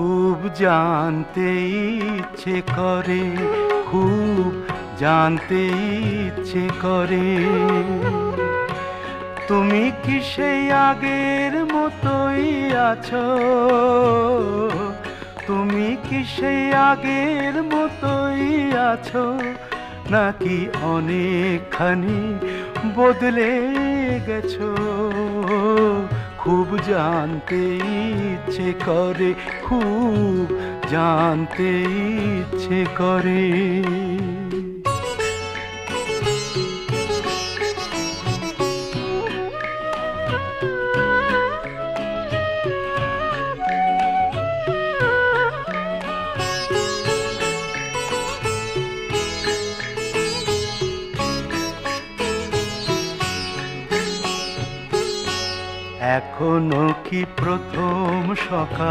খুব জানতে ইচ্ছে করে, খুব জানতে ইচ্ছে করে। তুমি কি সেই আগের মতোই আছো? তুমি কি সেই আগের মতোই আছো, নাকি অনেকখানি বদলে গেছো? খুব জানতে ইচ্ছে করে, খুব জানতে ইচ্ছে করে। এখনো কি প্রথম সকাল?